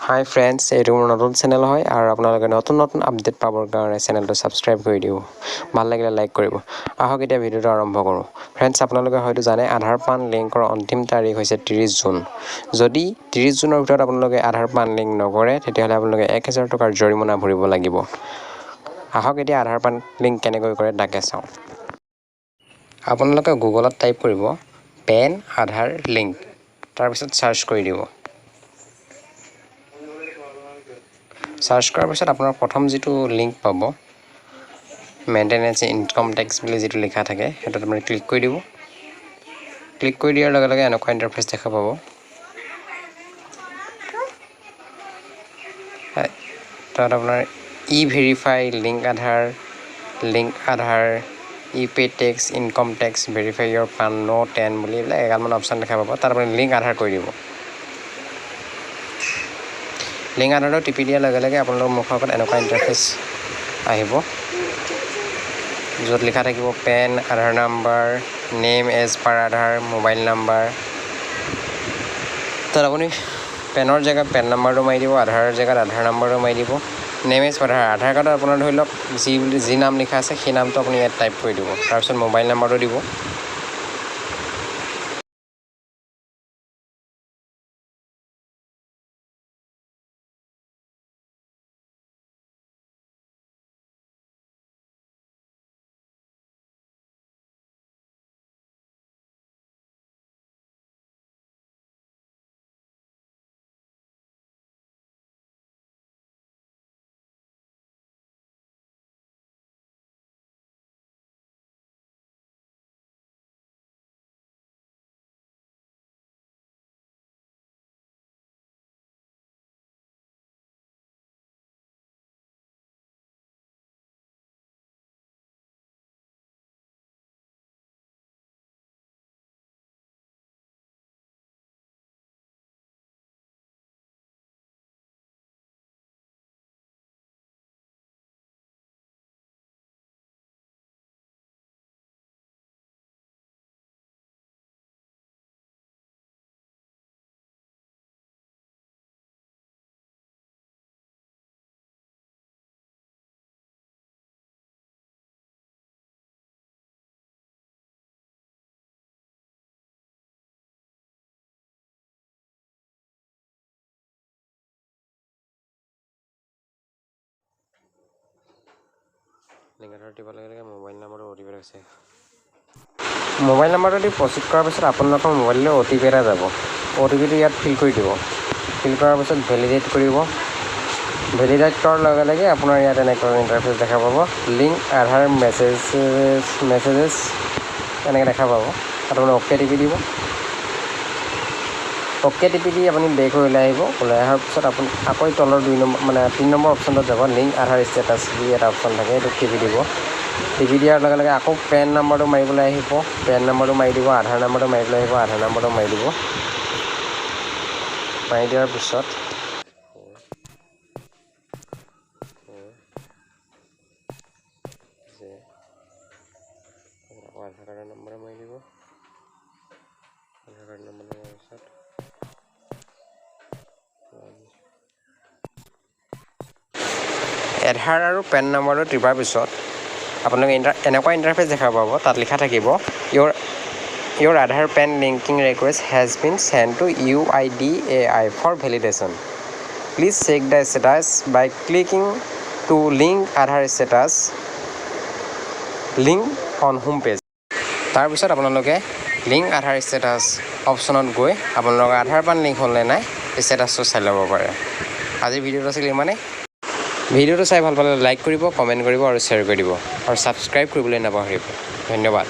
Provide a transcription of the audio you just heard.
Hi friends, এইটো মোৰ নতুন চেনেল হয় আৰু আপোনালোকে নতুন আপডেট পাবৰ কাৰণে চেনেলটো সাবস্ক্ৰাইব কৰি দিব। ভাল লাগিলে লাইক কৰিব। আহক এতিয়া ভিডিঅ'টো আৰম্ভ কৰোঁ। ফ্ৰেণ্ডছ, আপোনালোকে হয়তো জানে আধাৰ পান লিংকৰ অন্তিম তাৰিখ হৈছে 30 জুন। যদি 30 জুনৰ ভিতৰত আপোনালোকে আধাৰ পান লিংক নকৰে তেতিয়াহ'লে আপোনালোকে 1000 টকাৰ জৰিমনা ভৰিব লাগিব। আহক এতিয়া আধাৰ পান লিংক কেনেকৈ কৰে তাকে চাওঁ। আপোনালোকে গুগলত টাইপ কৰিব পেন আধাৰ লিংক, তাৰপিছত সাৰ্চ কৰি দিব। সাৰ্চ কৰাৰ পিছত আপোনাৰ প্ৰথম যিটো লিংক পাব মেইনটেনেন্স ইনকাম টেক্স বুলি যিটো লিখা থাকে সেইটোত আপুনি ক্লিক কৰি দিব। ক্লিক কৰি দিয়াৰ লগে লগে এনেকুৱা ইণ্টাৰফেচ দেখা পাব। তাত আপোনাৰ verify link Aadhaar pay tax income tax verify your PAN ন' 10 বুলি এইবিলাক এগালমান অপশ্যন দেখা পাব। তাত আপুনি লিংক আধাৰ কৰি দিব। লিংক আধাৰটো টিপি দিয়াৰ লগে লগে আপোনালোকৰ মুখৰ আগত এনেকুৱা ইণ্টাৰফেচ আহিব, য'ত লিখা থাকিব পেন আধাৰ নাম্বাৰ নেম এজ পাৰ আধাৰ মোবাইল নাম্বাৰ। তাত আপুনি পেনৰ জেগাত পেন নাম্বাৰটো মাৰি দিব, আধাৰৰ জেগাত আধাৰ নাম্বাৰটো মাৰি দিব। নেম এজ পাৰ আধাৰ কাৰ্ডত আপোনাৰ ধৰি লওক যি নাম লিখা আছে সেই নামটো আপুনি ইয়াত টাইপ কৰি দিব। তাৰপিছত মোবাইল নাম্বাৰটো দিব। লিংক আধাৰ টিপাৰ লগে লগে মোবাইল নাম্বাৰটো অ' টি পি আছে। মোবাইল নাম্বাৰটো দি প্ৰচিড কৰাৰ পিছত আপোনালোকৰ মোবাইললৈ অ' টি পি এটা যাব। অ' টি পিটো ইয়াত ফিল কৰি দিব। ফিল কৰাৰ পিছত ভেলিডেট কৰিব। ভেলিডেট কৰাৰ লগে লগে আপোনাৰ ইয়াত এনেকুৱা ইণ্টাৰফেচ দেখা পাব লিংক আধাৰ মেছেজেছ এনেকৈ দেখা পাব। তাত আপুনি অ'কে টিপি দিব। অ'কে টিপি দি আপুনি বেক হৈ ওলাই আহিব। ওলাই অহাৰ পিছত আপুনি আকৌ তলৰ 3 নম্বৰ অপশ্যনটোত যাব। লিংক আধাৰ ষ্টেটাছ বুলি এটা অপশ্যন থাকে, এইটো টিপি দিব। টিপি দিয়াৰ লগে লগে আকৌ পেন নাম্বাৰটো মাৰিবলৈ আহিব। পেন নাম্বাৰটো মাৰি দিব। আধাৰ নাম্বাৰটো মাৰিবলৈ আহিব। আধাৰ নাম্বাৰটো মাৰি দিব। মাৰি দিয়াৰ পিছত আধাৰ কাৰ্ডৰ নম্বৰ মাৰি দিব। আধাৰ কাৰ্ড নম্বৰ মৰাৰ পিছত আধাৰ আৰু পেন নম্বৰটো টিপাৰ পিছত আপোনালোকে এনেকুৱা ইণ্টাৰফেচ দেখা পাব। তাত লিখা থাকিব your Aadhaar PAN linking request has been send to UIDAI for validation. Please check the status by clicking to link Aadhaar status link on home page. তাৰপিছত আপোনালোকে লিংক আধাৰ ষ্টেটাছ অপশ্যনত গৈ আপোনালোকৰ আধাৰ পান লিংক হ'ল নে নাই ষ্টেটাছটো চাই ল'ব পাৰে। আজিৰ ভিডিঅ'টো আছিল ইমানেই। ভিডিঅ'টো চাই ভাল পালে লাইক কৰিব, কমেণ্ট কৰিব আৰু শ্বেয়াৰ কৰি দিব আৰু ছাবস্ক্ৰাইব কৰিবলৈ নাপাহৰিব। ধন্যবাদ।